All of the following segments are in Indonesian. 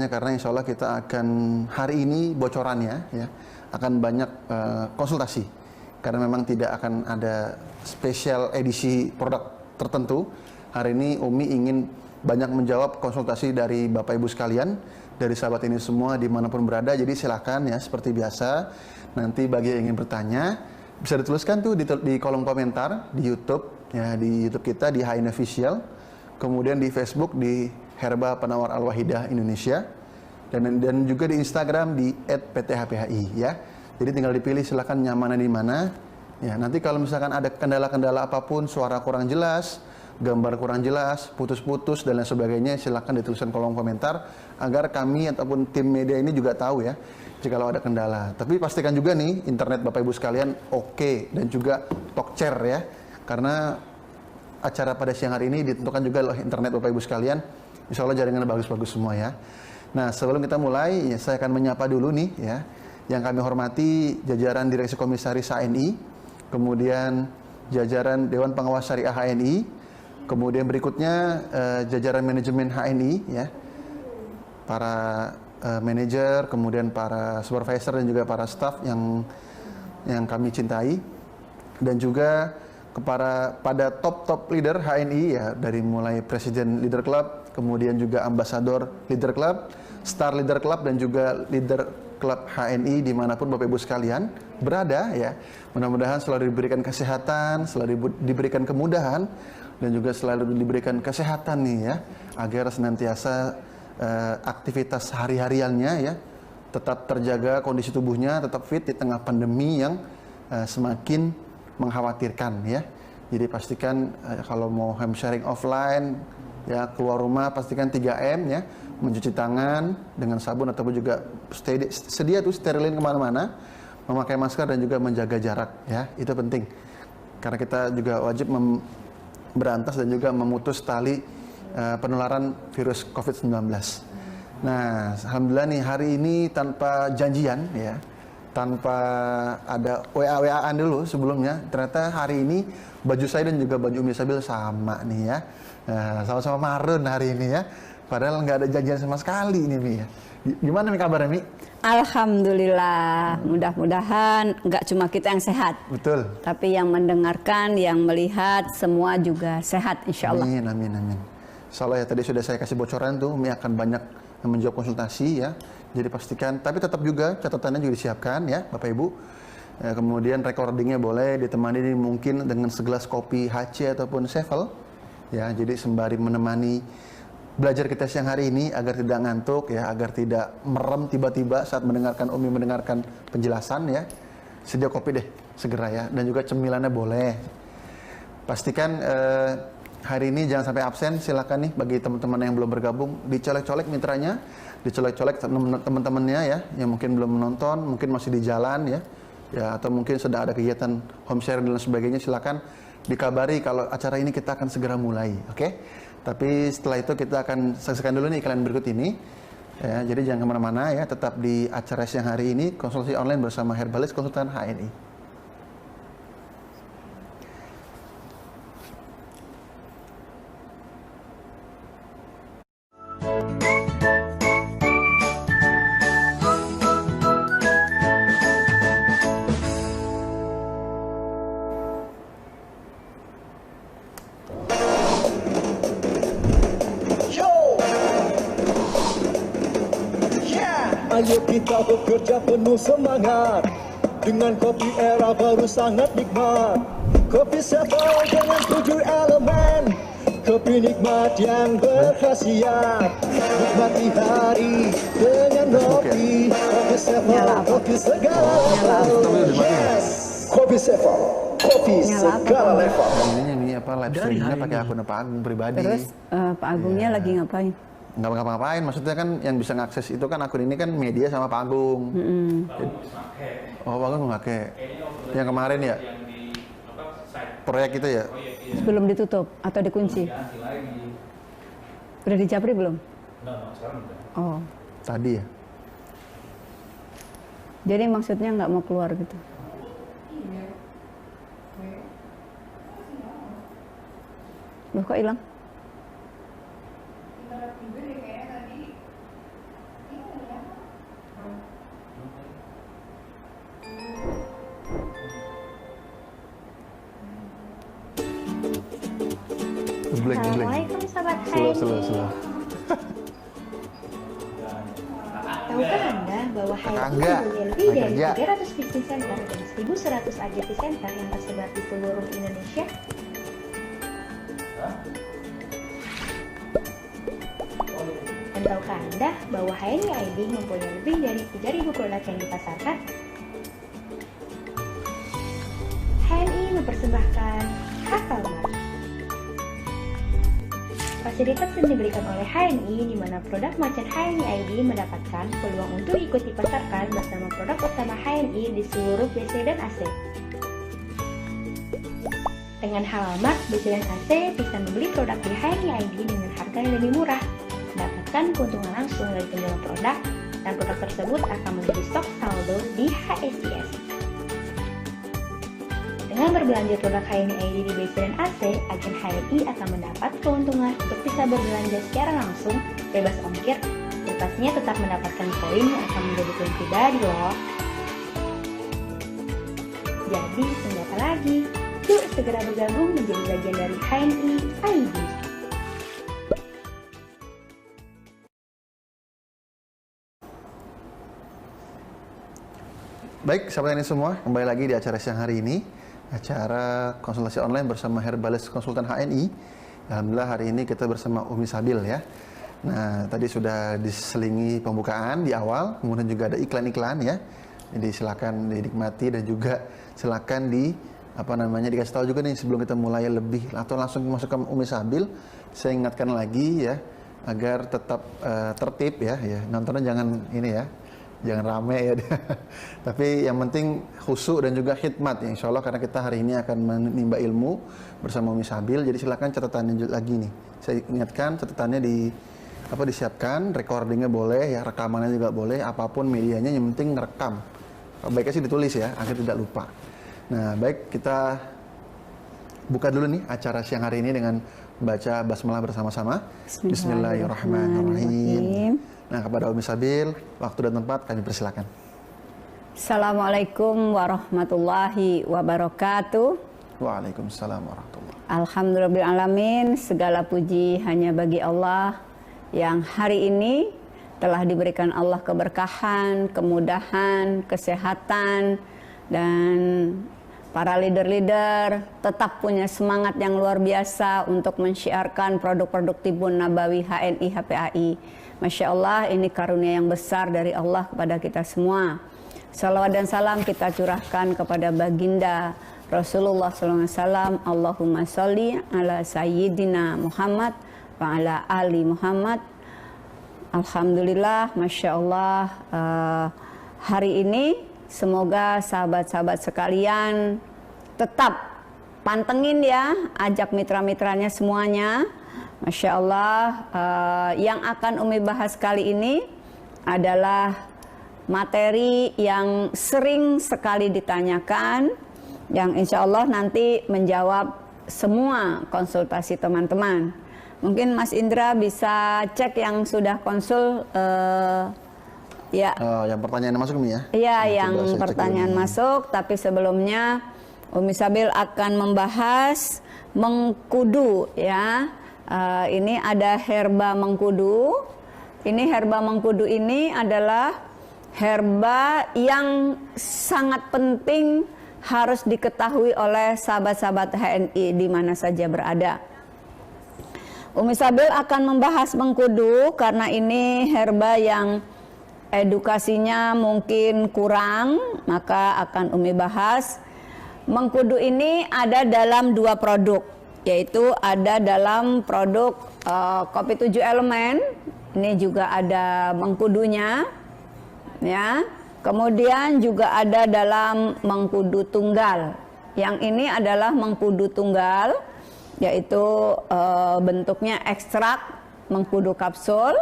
Karena insya Allah kita akan hari ini bocorannya ya akan banyak konsultasi karena memang tidak akan ada spesial edisi produk tertentu. Hari ini Umi ingin banyak menjawab konsultasi dari Bapak Ibu sekalian, dari sahabat ini semua dimanapun berada. Jadi silakan ya seperti biasa, nanti bagi yang ingin bertanya bisa dituliskan tuh di kolom komentar di YouTube ya, di YouTube kita di HN Official, kemudian di Facebook di Herba Penawar Al-Wahidah Indonesia, dan juga di Instagram di @pthphi ya. Jadi tinggal dipilih silakan nyamannya di mana. Ya, nanti kalau misalkan ada kendala-kendala apapun, suara kurang jelas, gambar kurang jelas, putus-putus dan lain sebagainya, silakan dituliskan kolom komentar agar kami ataupun tim media ini juga tahu ya jika ada kendala. Tapi pastikan juga nih internet Bapak Ibu sekalian oke, dan juga talkcer ya. Karena acara pada siang hari ini ditentukan juga oleh internet Bapak Ibu sekalian. Insya Allah jaringannya bagus-bagus semua ya. Nah, sebelum kita mulai, ya, saya akan menyapa dulu nih ya, yang kami hormati jajaran Direksi Komisaris HNI, kemudian jajaran Dewan Pengawas Syariah HNI, kemudian berikutnya jajaran manajemen HNI ya, para manajer, kemudian para supervisor dan juga para staff yang kami cintai, dan juga pada top leader HNI ya, dari mulai Presiden Leader Club, kemudian juga Ambasador Leader Club, Star Leader Club, dan juga Leader Club HNI dimanapun Bapak Ibu sekalian berada ya. Mudah-mudahan selalu diberikan kesehatan, selalu diberikan kemudahan, dan juga selalu diberikan kesehatan nih ya, agar senantiasa aktivitas hari-hariannya ya tetap terjaga, kondisi tubuhnya tetap fit di tengah pandemi yang semakin mengkhawatirkan ya. Jadi pastikan kalau mau home sharing offline ya, keluar rumah pastikan 3M ya, mencuci tangan dengan sabun ataupun juga sedia tuh sterilin kemana-mana, memakai masker dan juga menjaga jarak ya, itu penting karena kita juga wajib berantas dan juga memutus tali penularan virus COVID-19. Nah, alhamdulillah nih hari ini tanpa janjian ya, tanpa ada WA-WA-an dulu sebelumnya, ternyata hari ini baju saya dan juga baju Umi Sabil sama nih ya. Nah, sama-sama marun hari ini ya. Padahal nggak ada janjian sama sekali ini Mi ya. Gimana Mi kabarnya Mi? Alhamdulillah, mudah-mudahan nggak cuma kita yang sehat. Betul. Tapi yang mendengarkan, yang melihat, semua juga sehat insya Allah. Amin, amin, amin. Insya Allah ya, tadi sudah saya kasih bocoran tuh, Umi akan banyak menjawab konsultasi ya. Jadi pastikan, tapi tetap juga catatannya juga disiapkan ya Bapak Ibu. Kemudian recordingnya boleh ditemani mungkin dengan segelas kopi HC ataupun Sevel ya. Jadi sembari menemani belajar kita siang hari ini agar tidak ngantuk ya, agar tidak merem tiba-tiba saat mendengarkan Umi mendengarkan penjelasan ya. Sedia kopi deh segera ya, dan juga cemilannya boleh. Pastikan hari ini jangan sampai absen. Silakan nih bagi teman-teman yang belum bergabung, dicolek-colek mitranya, dicolek-colek teman-temannya ya, yang mungkin belum menonton, mungkin masih di jalan ya, atau mungkin sedang ada kegiatan home sharing dan sebagainya. Silakan dikabari kalau acara ini kita akan segera mulai, oke? Tapi setelah itu kita akan saksikan dulu nih iklan berikut ini ya, jadi jangan kemana-mana ya, tetap di acara siang hari ini konsultasi online bersama Herbalis Konsultan HNI. Ayo kita bekerja penuh semangat, dengan kopi era baru sangat nikmat. Kopi Sevel dengan 7 elemen, kopi nikmat yang berkhasiat. Nikmati hari dengan kopi, kopi Sevel, kopi segala level. Yes, kopi Sevel, kopi segala level. Ini apa live streamingnya pakai akun Pak Agung pribadi. Terus Pak Agungnya lagi ngapain? Nggak ngapa-ngapain, maksudnya kan yang bisa ngakses itu kan akun ini kan media sama Pak Agung. Oh, Pak Agung pakai. Yang kemarin ya? Proyek itu ya? Belum ditutup atau dikunci? Udah dijapri belum? Oh. Tadi ya? Jadi maksudnya nggak mau keluar gitu? Loh, kok hilang? Geblek. Assalamualaikum Sobat Slow. HNI. Tahukah Anda bahwa HNI Angga, mempunyai lebih dari Angga. 300 business center dan 1.100 agency center yang tersebar di seluruh Indonesia? Dan tahukah Anda bahwa HNI ID mempunyai lebih dari 3.000 produk yang dipasarkan? HNI mempersembahkan Hafalmart. Fasilitas yang diberikan oleh HNI di mana produk merchant HNI ID mendapatkan peluang untuk ikut dipasarkan bersama produk utama HNI di seluruh BC dan AC. Dengan Hafalmart, BC dan AC bisa membeli produk di HNI ID dengan harga yang lebih murah, mendapatkan keuntungan langsung dari penjualan produk, dan produk tersebut akan menjadi stok saldo di HSIS. Dengan berbelanja produk HNI ID di BC dan AC, agen HNI akan mendapat keuntungan untuk bisa berbelanja secara langsung, bebas ongkir, dan pastinya tetap mendapatkan poin yang akan menjadi poin pribadi loh. Jadi, tunggu apa lagi? Yuk segera bergabung menjadi bagian dari HNI ID. Baik, sahabat ini semua, kembali lagi di acara siang hari ini, acara konsultasi online bersama Herbalis Konsultan HNI. Alhamdulillah hari ini kita bersama Umi Sabil ya. Nah, tadi sudah diselingi pembukaan di awal, kemudian juga ada iklan-iklan ya. Jadi silakan dinikmati dan juga silakan dikasih tahu juga nih sebelum kita mulai lebih atau langsung masuk ke Umi Sabil, saya ingatkan lagi ya agar tetap tertib ya. Nontonnya jangan ini ya. Jangan rame ya. Tapi yang penting khusyuk dan juga khidmat ya, insya Allah, karena kita hari ini akan menimba ilmu bersama Umi Sabil. Jadi silakan catatannya lagi nih. Saya ingatkan catatannya disiapkan, recordingnya boleh ya, rekamannya juga boleh, apapun medianya yang penting ngerekam. Baiknya sih ditulis ya, agar tidak lupa. Nah, baik, kita buka dulu nih acara siang hari ini dengan baca basmalah bersama-sama. Bismillahirrahmanirrahim. Nah, kepada Umi Sabil, waktu dan tempat kami persilakan. Assalamualaikum warahmatullahi wabarakatuh. Waalaikumsalam warahmatullahi wabarakatuh. Alhamdulillahirrahmanirrahim. Segala puji hanya bagi Allah yang hari ini telah diberikan Allah keberkahan, kemudahan, kesehatan, dan para leader-leader tetap punya semangat yang luar biasa untuk mensyiarkan produk-produk Tibun Nabawi HNI HPAI. Masya Allah, ini karunia yang besar dari Allah kepada kita semua. Salawat dan salam kita curahkan kepada baginda Rasulullah SAW. Allahumma sholli ala sayyidina Muhammad wa ala ali Muhammad. Alhamdulillah, Masya Allah, hari ini semoga sahabat-sahabat sekalian tetap pantengin ya, ajak mitra-mitranya semuanya. Masya Allah, yang akan Umi bahas kali ini adalah materi yang sering sekali ditanyakan, yang insya Allah nanti menjawab semua konsultasi teman-teman. Mungkin Mas Indra bisa cek yang sudah konsul ya. Yang pertanyaan masuk Umi ya? Iya, Nah, yang pertanyaan masuk, tapi sebelumnya Umi Sabil akan membahas mengkudu ya. Ini ada herba mengkudu. Ini herba mengkudu ini adalah herba yang sangat penting, harus diketahui oleh sahabat-sahabat HNI di mana saja berada. Umi Sabil akan membahas mengkudu karena ini herba yang edukasinya mungkin kurang, maka akan Umi bahas. Mengkudu ini ada dalam dua produk, yaitu ada dalam produk kopi 7 elemen, ini juga ada mengkudunya ya. Kemudian juga ada dalam mengkudu tunggal. Yang ini adalah mengkudu tunggal, yaitu bentuknya ekstrak mengkudu kapsul.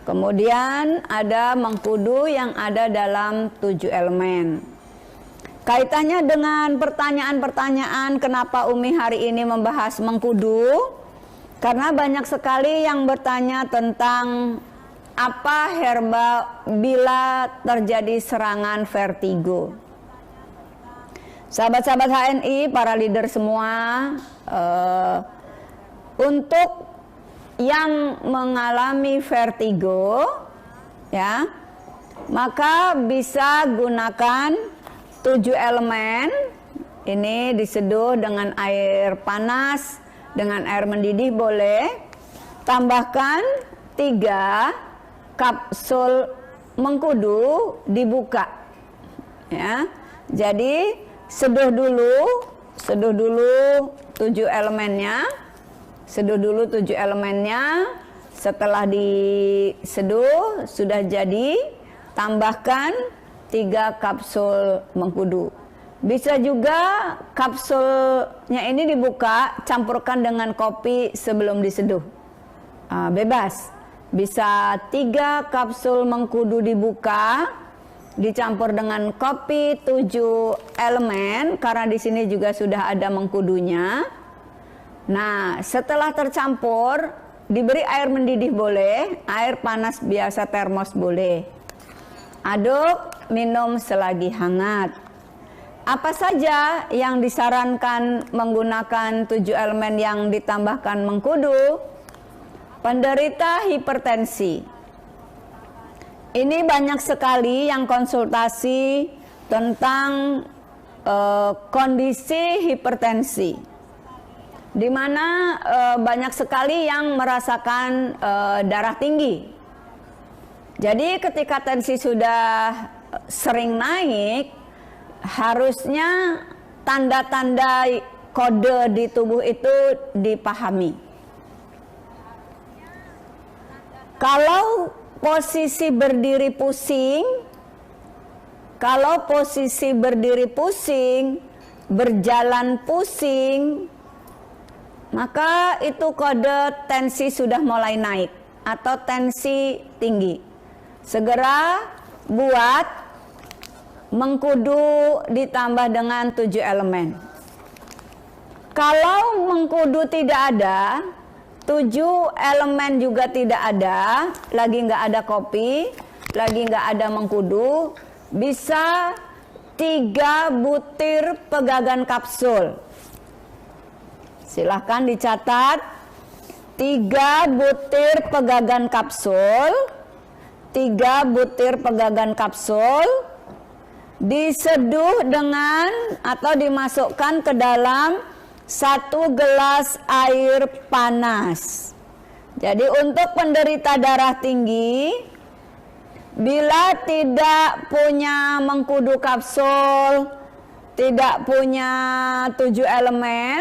Kemudian ada mengkudu yang ada dalam 7 elemen. Kaitannya dengan pertanyaan-pertanyaan kenapa Umi hari ini membahas mengkudu, karena banyak sekali yang bertanya tentang apa herba bila terjadi serangan vertigo. Sahabat-sahabat HNI, para leader semua, Untuk yang mengalami vertigo, ya, maka bisa gunakan 7 elemen. Ini diseduh dengan air panas, dengan air mendidih boleh. Tambahkan 3 kapsul mengkudu, dibuka, ya. Jadi seduh dulu 7 elemennya. Seduh dulu 7 elemennya. Setelah diseduh sudah jadi, tambahkan 3 kapsul mengkudu. Bisa juga kapsulnya ini dibuka, campurkan dengan kopi sebelum diseduh. Bebas. Bisa 3 kapsul mengkudu dibuka, dicampur dengan kopi 7 elemen, karena di sini juga sudah ada mengkudunya. Nah, setelah tercampur, diberi air mendidih boleh, air panas biasa termos boleh. Aduk, minum selagi hangat. Apa saja yang disarankan menggunakan 7 elemen yang ditambahkan mengkudu? Penderita hipertensi. Ini banyak sekali yang konsultasi tentang kondisi hipertensi, di mana banyak sekali yang merasakan darah tinggi. Jadi ketika tensi sudah sering naik, harusnya tanda-tanda kode di tubuh itu dipahami. Kalau posisi berdiri pusing, berjalan pusing, maka itu kode tensi sudah mulai naik atau tensi tinggi. Segera buat mengkudu ditambah dengan 7 elemen. Kalau mengkudu tidak ada, 7 elemen juga tidak ada, lagi nggak ada kopi, lagi nggak ada mengkudu, bisa 3 butir pegagan kapsul. Silahkan dicatat, 3 butir pegagan kapsul, 3 butir pegagan kapsul, diseduh dengan atau dimasukkan ke dalam 1 gelas air panas. Jadi untuk penderita darah tinggi, bila tidak punya mengkudu kapsul, tidak punya 7 elemen,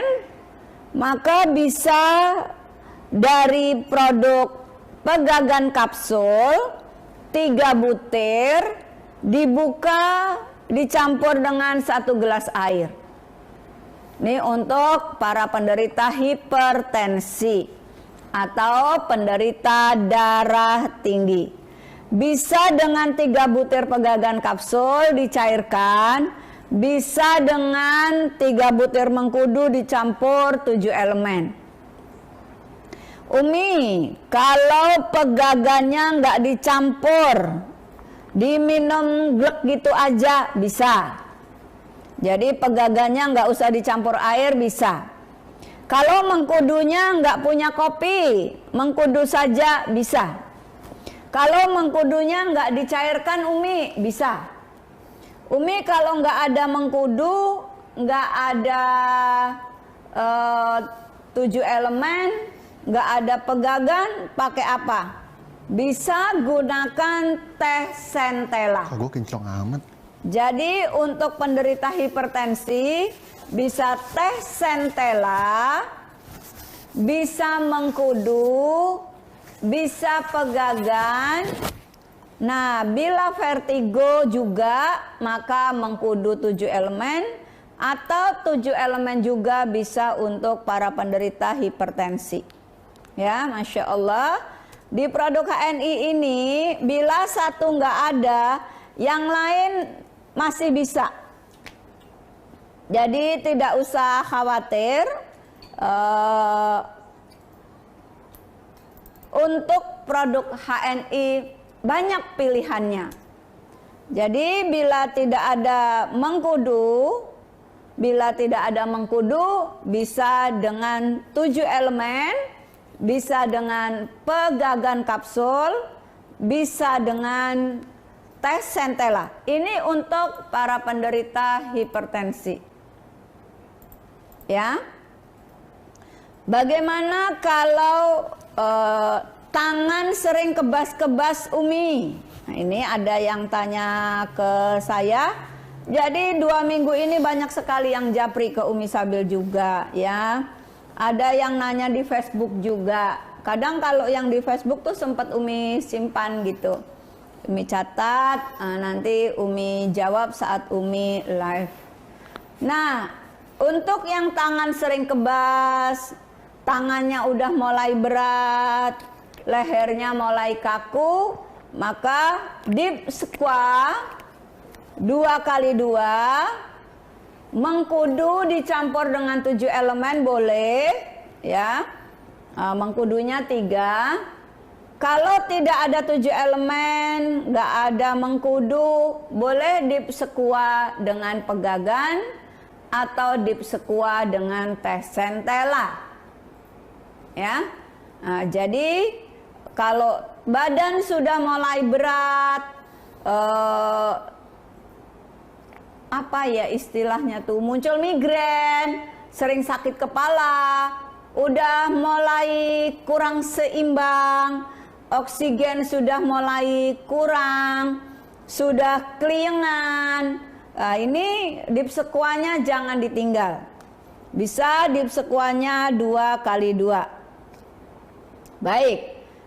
maka bisa dari produk pegagan kapsul 3 butir, dibuka, dicampur dengan 1 gelas air. Ini untuk para penderita hipertensi atau penderita darah tinggi. Bisa dengan 3 butir pegagan kapsul dicairkan, bisa dengan 3 butir mengkudu dicampur 7 elemen. Umi, kalau pegagannya nggak dicampur, diminum glek gitu aja bisa. Jadi pegagannya nggak usah dicampur air bisa. Kalau mengkudunya nggak punya kopi, mengkudu saja bisa. Kalau mengkudunya nggak dicairkan, Umi bisa. Umi kalau nggak ada mengkudu, nggak ada 7 elemen, nggak ada pegagan, pakai apa? Bisa gunakan teh centella. Gue kinclong amat. Jadi untuk penderita hipertensi bisa teh centella, bisa mengkudu, bisa pegagan. Nah, bila vertigo juga maka mengkudu 7 elemen atau 7 elemen juga bisa untuk para penderita hipertensi. Ya, Masya Allah. Di produk HNI ini bila satu nggak ada, yang lain masih bisa. Jadi tidak usah khawatir. Untuk produk HNI banyak pilihannya. Jadi bila tidak ada mengkudu, Bila tidak ada mengkudu, bisa dengan 7 elemen, bisa dengan pegagan kapsul, bisa dengan tes centella. Ini untuk para penderita hipertensi. Ya. Bagaimana kalau tangan sering kebas-kebas Umi? Nah, ini ada yang tanya ke saya. Jadi 2 minggu ini banyak sekali yang japri ke Umi Sabil juga ya. Ada yang nanya di Facebook juga. Kadang kalau yang di Facebook tuh sempat Umi simpan gitu. Umi catat, nanti Umi jawab saat Umi live. Nah, untuk yang tangan sering kebas, tangannya udah mulai berat, lehernya mulai kaku, maka deep squat 2x2, mengkudu dicampur dengan 7 elemen boleh ya. Mengkudunya 3. Kalau tidak ada 7 elemen, nggak ada mengkudu, boleh deep squat dengan pegagan atau deep squat dengan tes centella ya. Jadi kalau badan sudah mulai berat, apa ya istilahnya tuh, muncul migrain, sering sakit kepala, udah mulai kurang seimbang, oksigen sudah mulai kurang, sudah keliengan. Nah, ini deep squatnya jangan ditinggal. Bisa deep squatnya 2x2. Baik,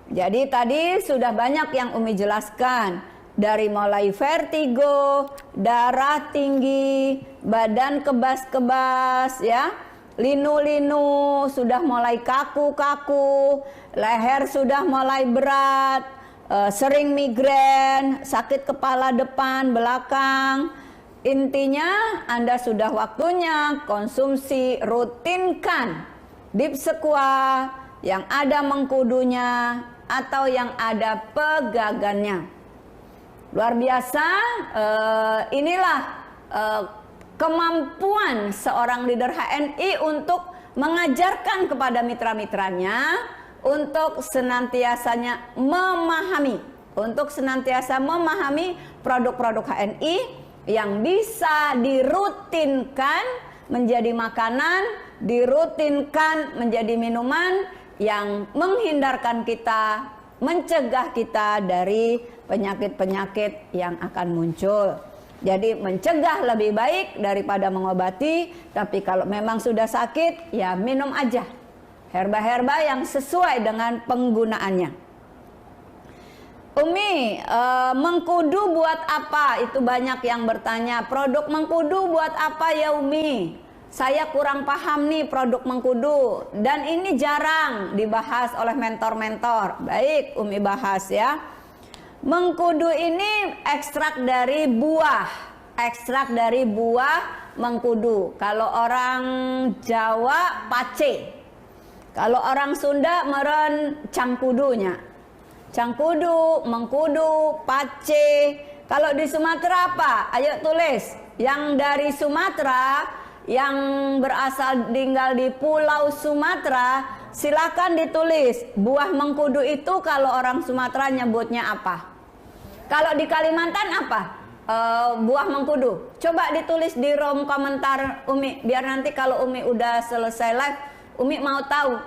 jadi tadi sudah banyak yang Umi jelaskan. Dari mulai vertigo, darah tinggi, badan kebas-kebas ya, linu-linu, sudah mulai kaku-kaku, leher sudah mulai berat, sering migrain, sakit kepala depan, belakang. Intinya Anda sudah waktunya konsumsi, rutinkan deep squat yang ada mengkudunya atau yang ada pegagannya. Luar biasa, inilah kemampuan seorang leader HNI untuk mengajarkan kepada mitra-mitranya untuk senantiasa memahami produk-produk HNI yang bisa dirutinkan menjadi makanan, dirutinkan menjadi minuman yang menghindarkan kita, mencegah kita dari penyakit-penyakit yang akan muncul. Jadi mencegah lebih baik daripada mengobati. Tapi kalau memang sudah sakit, ya minum aja herba-herba yang sesuai dengan penggunaannya. Umi, mengkudu buat apa? Itu banyak yang bertanya, produk mengkudu buat apa ya Umi? Saya kurang paham nih produk mengkudu, dan ini jarang dibahas oleh mentor-mentor. Baik, Umi bahas ya. Mengkudu ini ekstrak dari buah mengkudu. Kalau orang Jawa pace, kalau orang Sunda meren cangkudunya. Cangkudu, mengkudu, pace. Kalau di Sumatera apa? Ayo tulis. Yang dari Sumatera, yang berasal tinggal di Pulau Sumatera, silakan ditulis buah mengkudu itu kalau orang Sumatera nyebutnya apa. Kalau di Kalimantan apa? Buah mengkudu. Coba ditulis di kolom komentar Umi, biar nanti kalau Umi udah selesai live, Umi mau tahu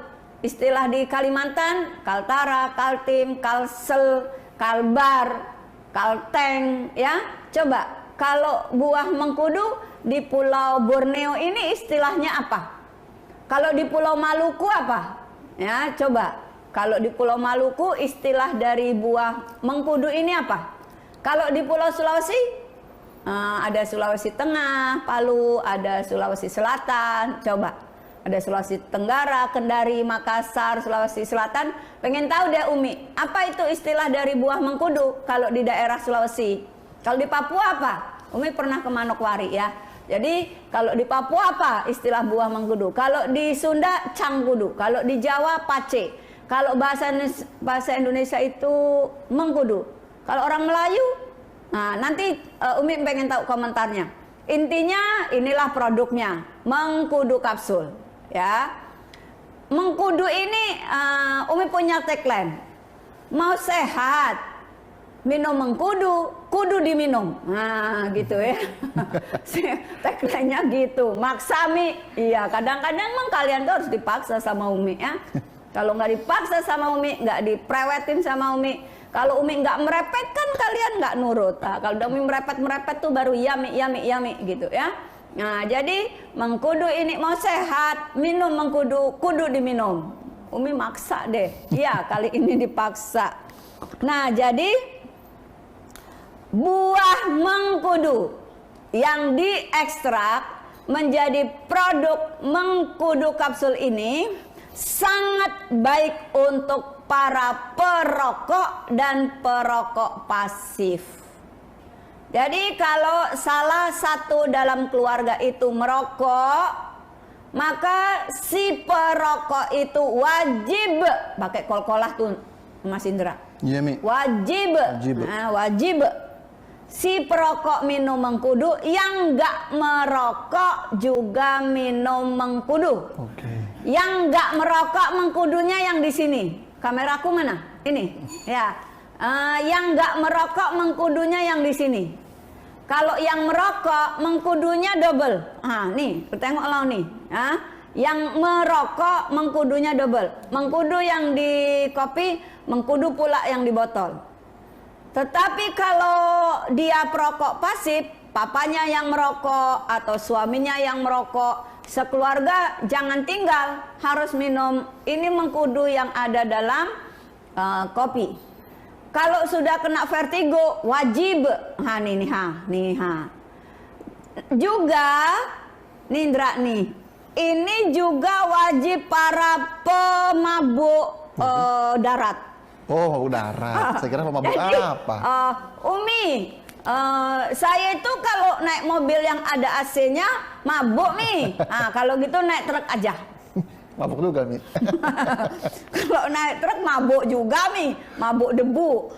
istilah di Kalimantan, kaltara, kaltim, kalsel, kalbar, kalteng ya. Coba kalau buah mengkudu di Pulau Borneo ini istilahnya apa? Kalau di Pulau Maluku apa? Ya, coba. Kalau di Pulau Maluku istilah dari buah mengkudu ini apa? Kalau di Pulau Sulawesi, ada Sulawesi Tengah, Palu, ada Sulawesi Selatan. Coba. Ada Sulawesi Tenggara, Kendari, Makassar, Sulawesi Selatan. Pengen tahu deh Umi, apa itu istilah dari buah mengkudu kalau di daerah Sulawesi? Kalau di Papua apa? Umi pernah ke Manokwari ya. Jadi kalau di Papua apa istilah buah mengkudu? Kalau di Sunda cangkudu, kalau di Jawa pace, kalau bahasa Indonesia itu mengkudu. Kalau orang Melayu, nah nanti Umi pengen tahu komentarnya. Intinya inilah produknya, Mengkudu kapsul, ya. Mengkudu ini Umi punya tagline, mau sehat minum mengkudu, kudu diminum. Nah, gitu ya. Tagline-nya gitu. Maksa Mi. Iya, kadang-kadang emang kalian tuh harus dipaksa sama Umi ya. Kalau nggak dipaksa sama Umi, nggak diprewetin sama Umi, kalau Umi nggak merepet kan kalian nggak nurut. Nah, kalau Umi merepet tuh baru yami gitu ya. Nah, jadi mengkudu ini mau sehat, minum mengkudu, kudu diminum. Umi maksa deh. Iya, kali ini dipaksa. Nah, jadi buah mengkudu yang diekstrak menjadi produk mengkudu kapsul ini sangat baik untuk para perokok dan perokok pasif. Jadi kalau salah satu dalam keluarga itu merokok, maka si perokok itu wajib pakai kol-kolah tuh Mas Indra. Iya, Mi. Wajib. Nah, wajib. Si perokok minum mengkudu, yang nggak merokok juga minum mengkudu. Oke. Yang nggak merokok mengkudunya yang di sini. Kameraku mana? Ini. Ya. Yang nggak merokok mengkudunya yang di sini. Kalau yang merokok mengkudunya double. Nih, tengoklah nih. Yang merokok mengkudunya double. Mengkudu yang di kopi, mengkudu pula yang di botol. Tetapi kalau dia perokok pasif, papanya yang merokok atau suaminya yang merokok, sekeluarga jangan tinggal, harus minum ini mengkudu yang ada dalam kopi. Kalau sudah kena vertigo, wajib. Juga, nih Indra nih, ini juga wajib para pemabuk darat. Oh, darat. Saya kira pemabuk apa? Umi, saya itu kalau naik mobil yang ada AC-nya mabuk nih. Kalau gitu naik truk aja. Mabuk juga, Mi. Kalau naik truk mabuk juga, Mi. Mabuk debu.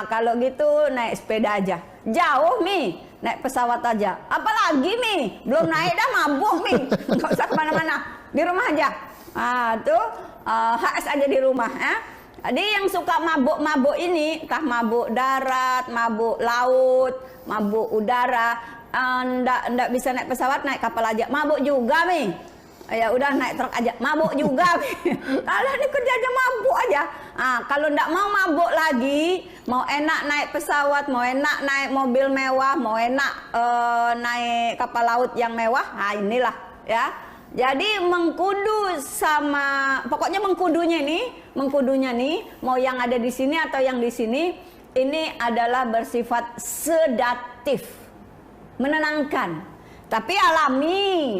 Kalau gitu naik sepeda aja. Jauh, Mi. Naik pesawat aja. Apalagi, Mi. Belum naik dah mabuk, Mi. Nggak usah kemana-mana. Di rumah aja. Tuh HS aja di rumah. Jadi yang suka mabuk-mabuk ini, entah mabuk darat, mabuk laut, mabuk udara, ndak bisa naik pesawat, naik kapal aja. Mabuk juga, Mi. Ya udah naik truk aja, mabuk juga. Kalian ini kerja aja mabuk aja. Kalau ndak mau mabuk lagi, mau enak naik pesawat, mau enak naik mobil mewah, mau enak naik kapal laut yang mewah, inilah ya. Jadi mengkudu sama, pokoknya mengkudunya nih, mau yang ada di sini atau yang di sini, ini adalah bersifat sedatif, menenangkan. Tapi alami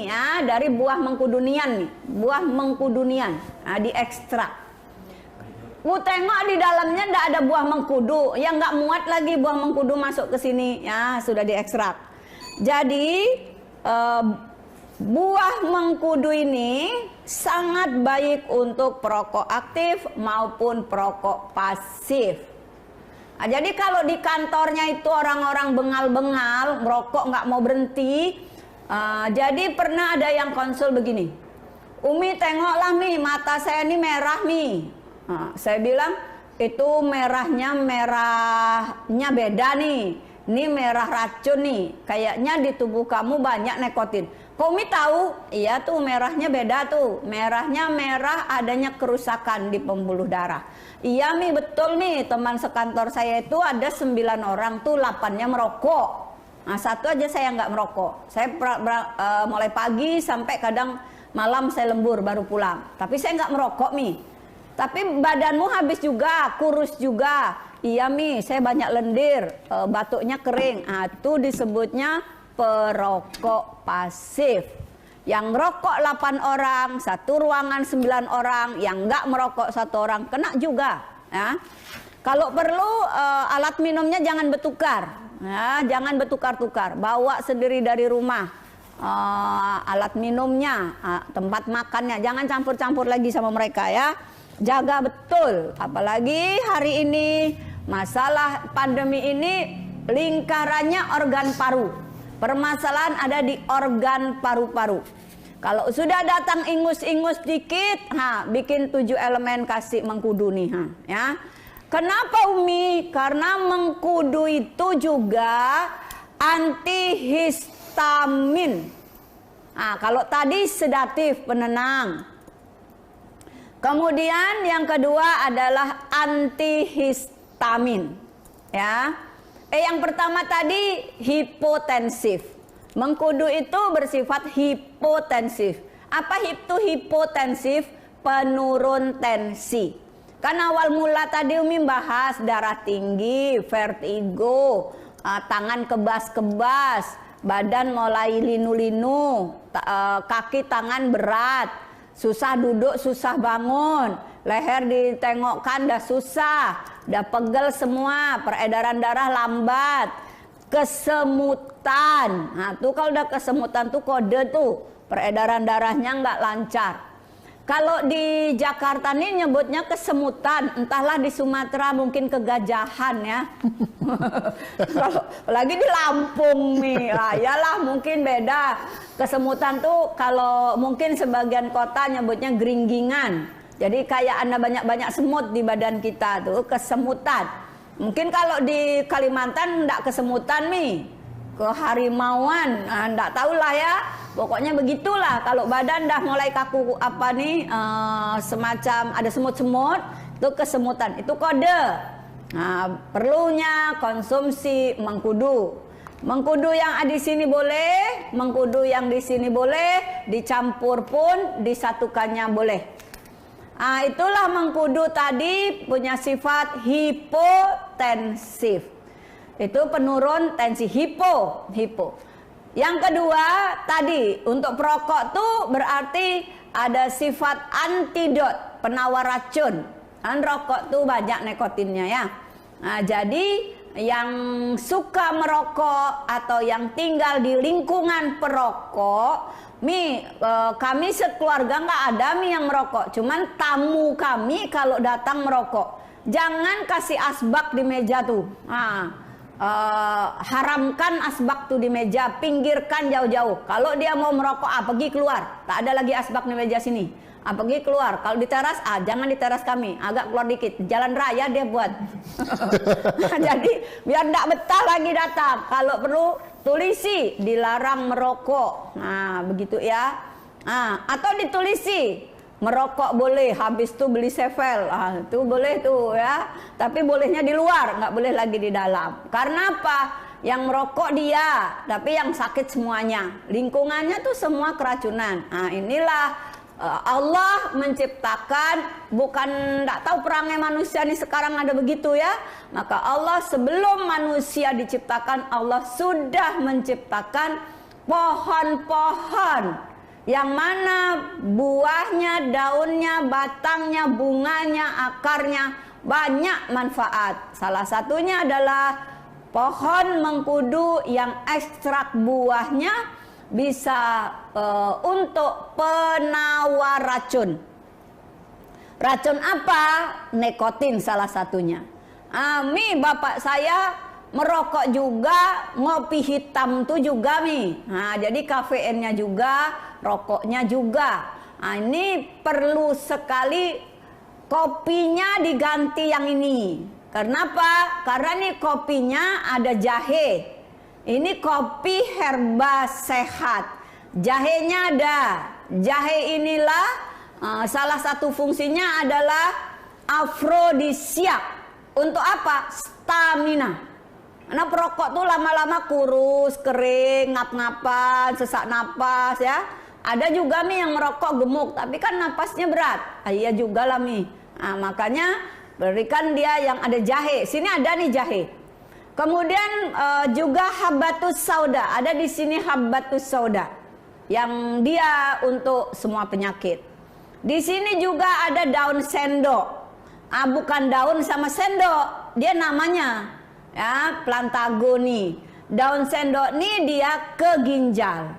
ya, dari buah mengkudunian nih, buah mengkudunian, diekstrak. Tengok di dalamnya ndak ada buah mengkudu, yang nggak muat lagi buah mengkudu masuk ke sini, ya sudah diekstrak. Jadi buah mengkudu ini sangat baik untuk perokok aktif maupun perokok pasif. Jadi kalau di kantornya itu orang-orang bengal-bengal, merokok nggak mau berhenti. Jadi pernah ada yang konsul begini, Umi tengoklah Mi, mata saya ini merah Mi. Saya bilang itu merahnya beda nih. Ini merah racun nih. Kayaknya di tubuh kamu banyak nikotin. Kok Umi tahu? Iya tuh merahnya beda tuh. Merahnya merah adanya kerusakan di pembuluh darah. Iya Mi, betul nih. Teman sekantor saya itu ada 9 orang tuh 8-nya merokok. Nah, 1 aja saya nggak merokok. Saya mulai pagi sampai kadang malam saya lembur baru pulang. Tapi saya nggak merokok Mi. Tapi badanmu habis juga, kurus juga. Iya Mi, saya banyak lendir, batuknya kering. Itu disebutnya perokok pasif. Yang merokok 8 orang, 1 ruangan 9 orang, yang nggak merokok 1 orang, kena juga. Ya. Kalau perlu alat minumnya jangan bertukar. Ya, jangan bertukar-tukar, bawa sendiri dari rumah. Alat minumnya, tempat makannya, jangan campur-campur lagi sama mereka ya. Jaga betul, apalagi hari ini masalah pandemi ini lingkarannya organ paru. Permasalahan ada di organ paru-paru. Kalau sudah datang ingus-ingus dikit, bikin 7 elemen kasih mengkudu nih, ya. Kenapa Umi? Karena mengkudu itu juga antihistamin. Nah, kalau tadi sedatif, penenang. Kemudian yang kedua adalah antihistamin, ya. Yang pertama tadi hipotensif. Mengkudu itu bersifat hipotensif. Apa itu hipotensif? Penurun tensi. Kan awal mula tadi Umi bahas darah tinggi, vertigo, tangan kebas-kebas, badan mulai linu-linu, kaki tangan berat, susah duduk, susah bangun, leher ditengokkan dah susah, dah pegel semua, peredaran darah lambat, kesemutan. Nah, tuh kalau udah kesemutan tuh kode tuh peredaran darahnya nggak lancar. Kalau di Jakarta nih nyebutnya kesemutan, entahlah di Sumatera mungkin kegajahan ya. Kalau lagi di Lampung nih, yalah mungkin beda. Kesemutan tuh kalau mungkin sebagian kota nyebutnya geringgingan. Jadi kayak Anda banyak-banyak semut di badan kita tuh kesemutan. Mungkin kalau di Kalimantan enggak kesemutan nih, keharimauan, enggak tahulah ya. Pokoknya begitulah. Kalau badan dah mulai kaku apa nih, semacam ada semut-semut, itu kesemutan. Itu kode. Nah, perlunya konsumsi mengkudu. Mengkudu yang di sini boleh, mengkudu yang di sini boleh, dicampur pun disatukannya boleh. Nah, itulah mengkudu tadi punya sifat hipotensif. Itu penurun tensi, hipo. Yang kedua tadi untuk perokok tuh berarti ada sifat antidot, penawar racun. Kan rokok tuh banyak nikotinnya ya. Nah, jadi yang suka merokok atau yang tinggal di lingkungan perokok, kami sekeluarga nggak ada yang merokok, cuman tamu kami kalau datang merokok, jangan kasih asbak di meja tuh. Haramkan asbak tuh di meja, pinggirkan jauh-jauh. Kalau dia mau merokok, pergi keluar, tak ada lagi asbak di meja sini. Pergi keluar. Kalau di teras, jangan di teras kami, agak keluar dikit. Jalan raya dia buat. Jadi biar tidak betah lagi datang. Kalau perlu tulisi dilarang merokok. Nah begitu ya. Atau ditulisi merokok boleh, habis itu beli sevel. Itu boleh tuh ya. Tapi bolehnya di luar, nggak boleh lagi di dalam. Karena apa? Yang merokok dia, tapi yang sakit semuanya. Lingkungannya tuh semua keracunan. Inilah Allah menciptakan, bukan tidak tahu perangai manusia ini sekarang ada begitu ya. Maka Allah sebelum manusia diciptakan, Allah sudah menciptakan pohon-pohon yang mana buahnya, daunnya, batangnya, bunganya, akarnya banyak manfaat. Salah satunya adalah pohon mengkudu yang ekstrak buahnya bisa untuk penawar racun. Racun apa? Nikotin salah satunya. Bapak saya merokok juga, ngopi hitam tuh juga jadi kafeinnya juga, rokoknya juga. Ini perlu sekali kopinya diganti yang ini. Kenapa? Karena nih kopinya ada jahe. Ini kopi herba sehat. Jahenya ada. Jahe inilah salah satu fungsinya adalah afrodisiak. Untuk apa? Stamina. Karena perokok tuh lama-lama kurus, kering, ngap-ngapan, sesak napas ya. Ada juga yang merokok gemuk, tapi kan napasnya berat. Iya juga lah makanya berikan dia yang ada jahe. Sini ada nih jahe. Kemudian juga habatus sauda, ada di sini habatus sauda yang dia untuk semua penyakit. Di sini juga ada daun sendok. Bukan daun sama sendok, dia namanya ya plantagoni. Daun sendok ini dia ke ginjal.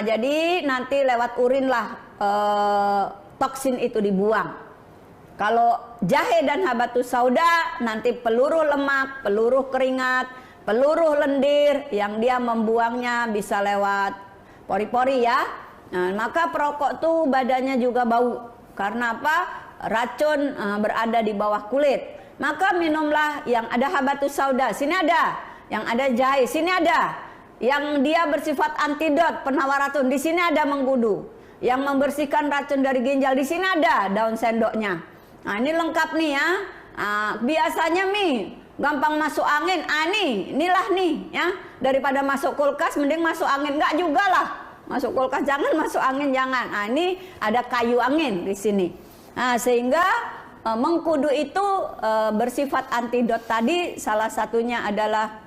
Jadi nanti lewat urin lah toksin itu dibuang. Kalau jahe dan habatus sauda nanti peluru lemak, peluru keringat, peluru lendir yang dia membuangnya bisa lewat pori-pori ya. Nah, maka perokok tuh badannya juga bau. Karena apa? Racun berada di bawah kulit. Maka minumlah yang ada habatus sauda, sini ada. Yang ada jahe, sini ada. Yang dia bersifat antidot, penawar racun, di sini ada mengkudu. Yang membersihkan racun dari ginjal, di sini ada daun sendoknya. Nah, ini lengkap nih ya. Biasanya gampang masuk angin. Inilah nih ya. Daripada masuk kulkas mending masuk angin. Enggak juga lah. Masuk kulkas jangan, masuk angin jangan. Nah, ini ada kayu angin di sini. Nah, sehingga mengkudu itu bersifat antidot tadi, salah satunya adalah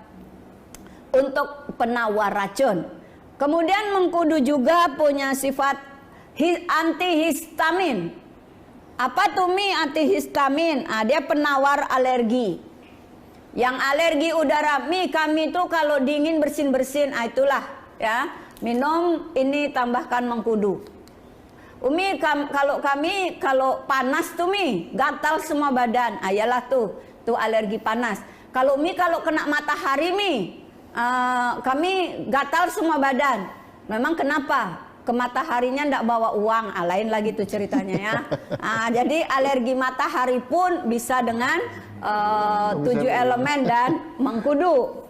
untuk penawar racun. Kemudian mengkudu juga punya sifat antihistamin. Apa tuh antihistamin? Dia penawar alergi. Yang alergi udara, kami tuh kalau dingin bersin-bersin, itulah ya. Minum ini, tambahkan mengkudu. Umi, kalau panas tuh gatal semua badan. Ayalah tuh alergi panas. Kalau kalau kena matahari kami gatal semua badan. Memang kenapa? Ke mataharinya ndak bawa uang. Lain lagi tuh ceritanya ya. Jadi alergi matahari pun bisa dengan 7 elemen dan mengkudu.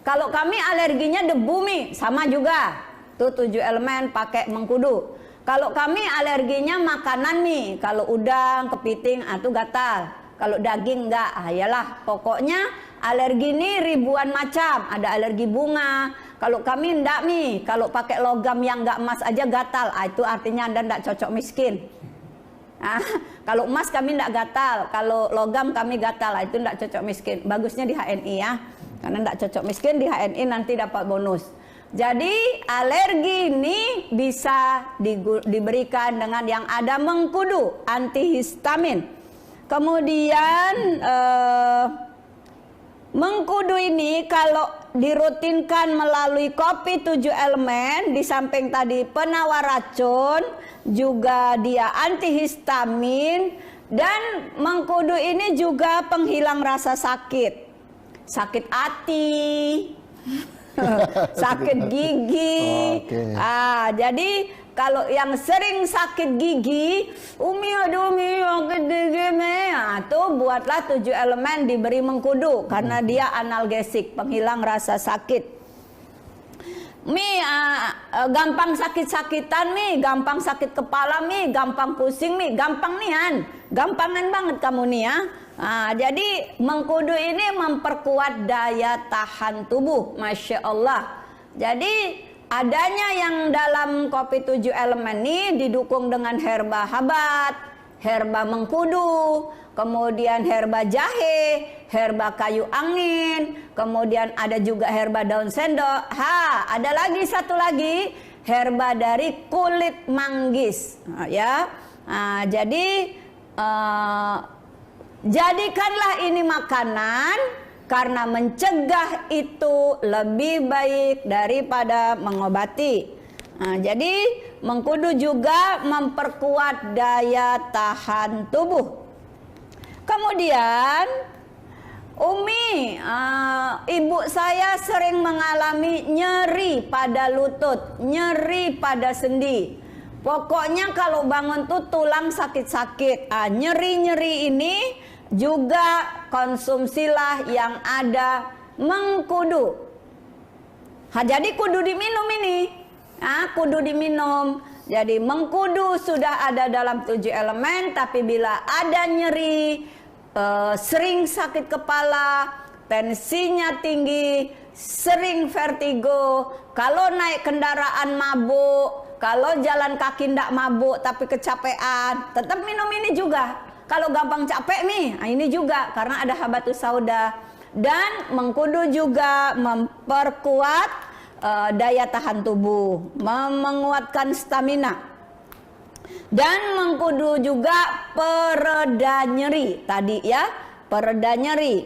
Kalau kami alerginya debu sama juga. Tuh 7 elemen pakai mengkudu. Kalau kami alerginya makanan kalau udang, kepiting, itu gatal. Kalau daging enggak, yalah. Pokoknya alergi ini ribuan macam. Ada alergi bunga. Kalau kami enggak kalau pakai logam yang enggak emas aja gatal. Itu artinya Anda enggak cocok miskin. Kalau emas kami enggak gatal. Kalau logam kami gatal. Itu enggak cocok miskin. Bagusnya di HNI ya. Karena enggak cocok miskin di HNI nanti dapat bonus. Jadi alergi ini bisa diberikan dengan yang ada mengkudu, antihistamin. Kemudian mengkudu ini kalau dirutinkan melalui kopi 7 elemen, di samping tadi penawar racun, juga dia antihistamin, dan mengkudu ini juga penghilang rasa sakit. Sakit hati, sakit gigi. Jadi kalau yang sering sakit gigi, aduh sakit gigi tuh buatlah 7 elemen diberi mengkudu karena dia analgesik, penghilang rasa sakit. Gampang sakit-sakitan gampang sakit kepala gampang pusing gampang gampangan banget kamu ya. Jadi mengkudu ini memperkuat daya tahan tubuh, Masya Allah. Jadi adanya yang dalam kopi 7 elemen ini didukung dengan herba habat, herba mengkudu, kemudian herba jahe, herba kayu angin, kemudian ada juga herba daun sendok. Ada lagi satu lagi, herba dari kulit manggis. Jadi jadikanlah ini makanan karena mencegah itu lebih baik daripada mengobati. Jadi mengkudu juga memperkuat daya tahan tubuh. Kemudian Umi, ibu saya sering mengalami nyeri pada lutut, nyeri pada sendi. Pokoknya kalau bangun tuh tulang sakit-sakit. Nyeri-nyeri ini juga konsumsilah yang ada mengkudu. Jadi kudu diminum ini. Kudu diminum. Jadi mengkudu sudah ada dalam 7 elemen, tapi bila ada nyeri, sering sakit kepala, tensinya tinggi, sering vertigo, kalau naik kendaraan mabuk, kalau jalan kaki ndak mabuk tapi kecapean, tetap minum ini juga. Kalau gampang capek ini juga karena ada habatus sauda. Dan mengkudu juga memperkuat daya tahan tubuh, menguatkan stamina. Dan mengkudu juga pereda nyeri tadi ya, pereda nyeri.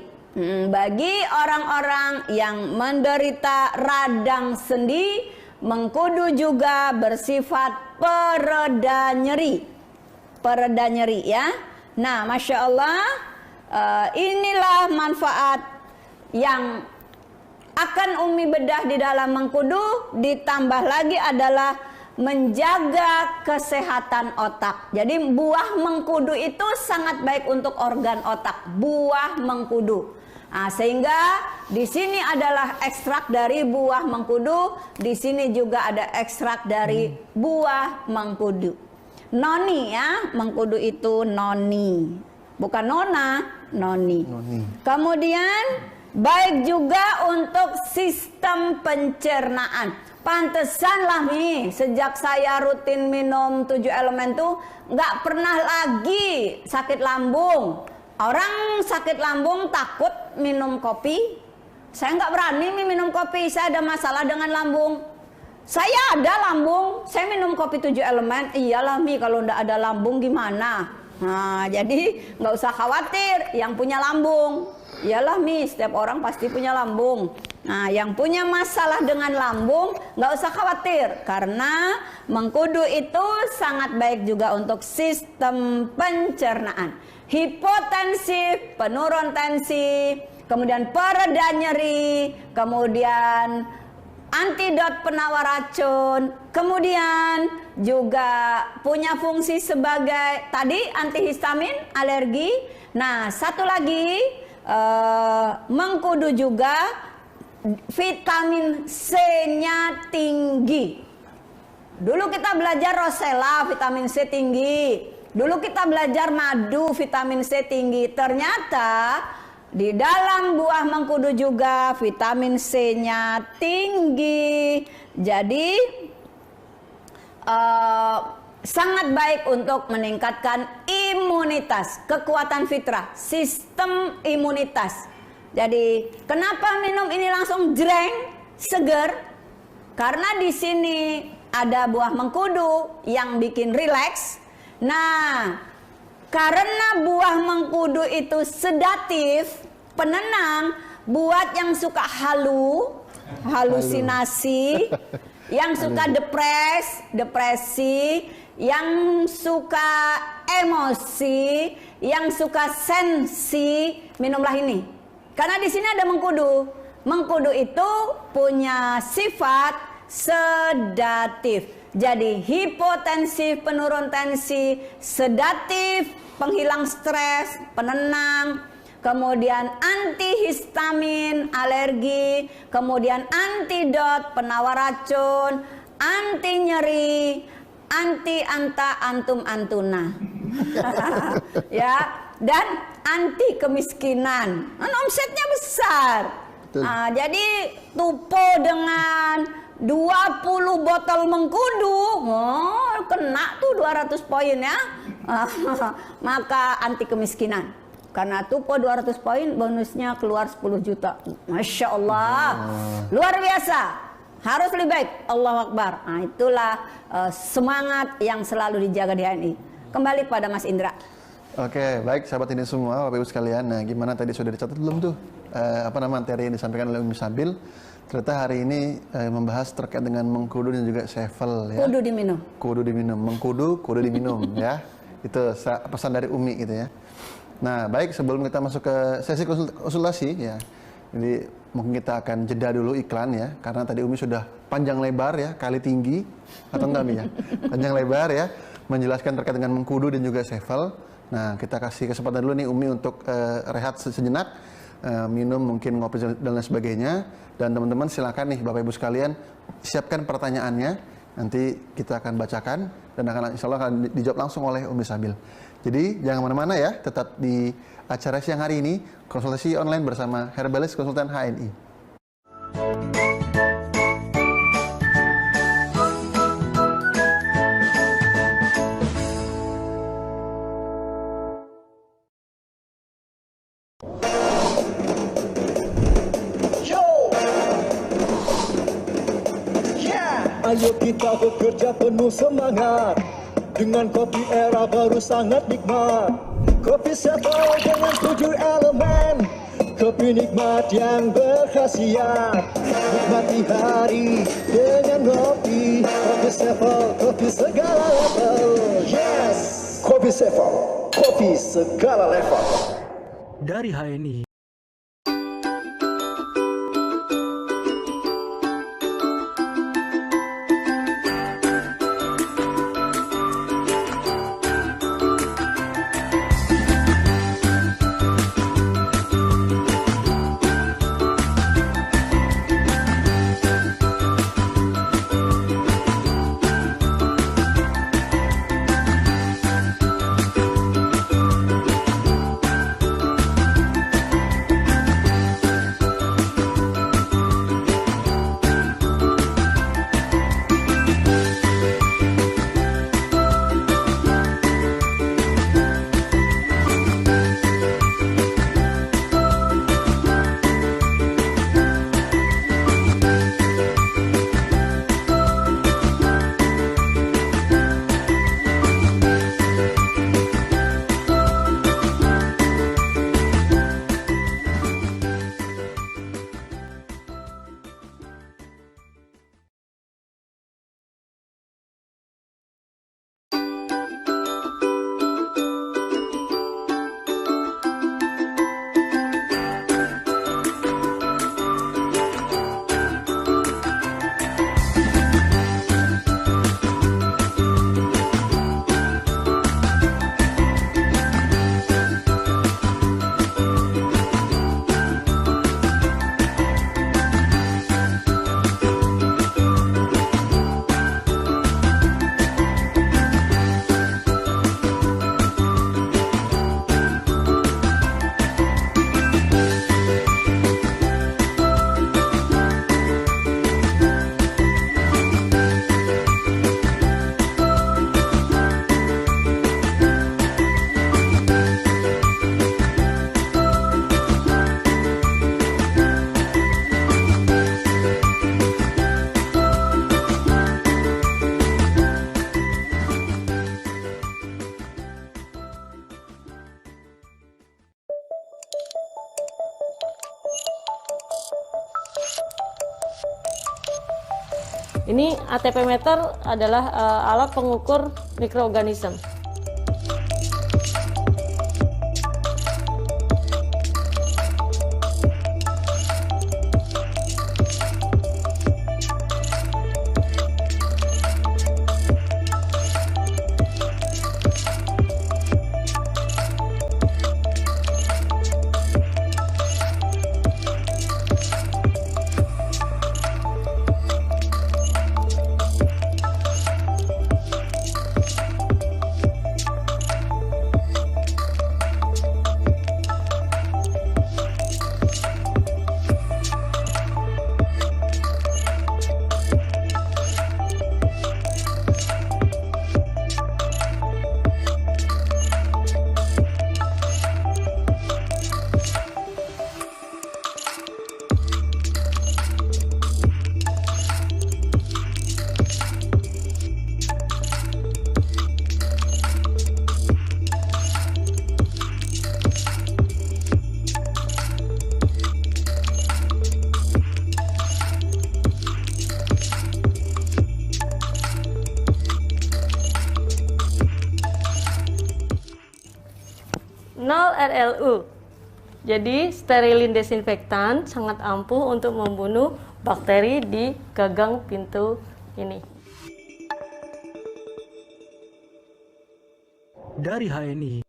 Bagi orang-orang yang menderita radang sendi, mengkudu juga bersifat pereda nyeri. Pereda nyeri ya. Nah, Masya Allah, inilah manfaat yang akan Umi bedah di dalam mengkudu, ditambah lagi adalah menjaga kesehatan otak. Jadi buah mengkudu itu sangat baik untuk organ otak. Buah mengkudu. Nah, sehingga di sini adalah ekstrak dari buah mengkudu, di sini juga ada ekstrak dari buah mengkudu. Noni ya, mengkudu itu noni. Bukan nona, noni. Kemudian baik juga untuk sistem pencernaan. Pantesan lah nih, sejak saya rutin minum 7 elemen tuh nggak pernah lagi sakit lambung. Orang sakit lambung takut minum kopi. Saya nggak berani minum kopi, saya ada masalah dengan lambung. Saya ada lambung, saya minum kopi 7 elemen. Iyalah Mi, kalau nggak ada lambung gimana? Nah, jadi nggak usah khawatir yang punya lambung. Iyalah Mi, setiap orang pasti punya lambung. Nah, yang punya masalah dengan lambung nggak usah khawatir, karena mengkudu itu sangat baik juga untuk sistem pencernaan. Hipotensi, penurun tensi, kemudian pereda nyeri, kemudian antidot penawar racun, kemudian juga punya fungsi sebagai tadi antihistamin, alergi. Nah, satu lagi mengkudu juga vitamin C-nya tinggi. Dulu kita belajar rosella, vitamin C tinggi. Dulu kita belajar madu, vitamin C tinggi. Ternyata di dalam buah mengkudu juga vitamin C-nya tinggi. Jadi sangat baik untuk meningkatkan imunitas, kekuatan fitrah, sistem imunitas. Jadi kenapa minum ini langsung jreng, seger? Karena di sini ada buah mengkudu yang bikin rileks. Nah, karena buah mengkudu itu sedatif, penenang, buat yang suka halusinasi, yang suka depresi, yang suka emosi, yang suka sensi, minumlah ini. Karena di sini ada mengkudu. Mengkudu itu punya sifat sedatif. Jadi hipotensi, penurun tensi, sedatif, penghilang stres, penenang, kemudian antihistamin, alergi, kemudian antidot, penawar racun, anti nyeri, anti anta antum antuna. Ya, dan anti kemiskinan. Omsetnya besar. Jadi tupo dengan 20 botol mengkudu, kena tuh 200 poin ya. Maka anti kemiskinan. Karena tupo 200 poin, bonusnya keluar 10 juta. Masya Allah, luar biasa. Harus lebih baik. Allahu Akbar. Nah, itulah semangat yang selalu dijaga di HNI. Kembali pada Mas Indra. Oke, baik sahabat ini semua, Bapak Ibu sekalian. Nah, gimana tadi sudah dicatat belum tuh materi yang disampaikan oleh Umi Sabil? Ternyata hari ini membahas terkait dengan mengkudu dan juga sevel ya. Kudu diminum. Kudu diminum, mengkudu, kudu diminum ya. Itu pesan dari Umi gitu ya. Nah, baik sebelum kita masuk ke sesi konsultasi ya. Jadi mungkin kita akan jeda dulu iklan ya, karena tadi Umi sudah panjang lebar ya, kali tinggi atau enggak Mi ya? Panjang lebar ya, menjelaskan terkait dengan mengkudu dan juga sevel. Nah, kita kasih kesempatan dulu nih Umi untuk rehat sejenak, minum, mungkin ngopi dan lain sebagainya. Dan teman-teman silakan nih Bapak Ibu sekalian siapkan pertanyaannya. Nanti kita akan bacakan dan insya Allah akan dijawab langsung oleh Umi Sabil. Jadi jangan mana-mana ya, tetap di acara siang hari ini konsultasi online bersama Herbalis Konsultan HNI. Ayo kita bekerja penuh semangat, dengan kopi era baru sangat nikmat. Kopi Sevel dengan 7 elemen, kopi nikmat yang berkhasiat. Nikmati hari dengan kopi, kopi Sevel, kopi segala level. Yes, kopi Sevel, kopi segala level. Dari HNI. Ini ATP meter adalah alat pengukur mikroorganisme. RLU. Jadi sterilin desinfektan sangat ampuh untuk membunuh bakteri di gagang pintu ini. Dari HNI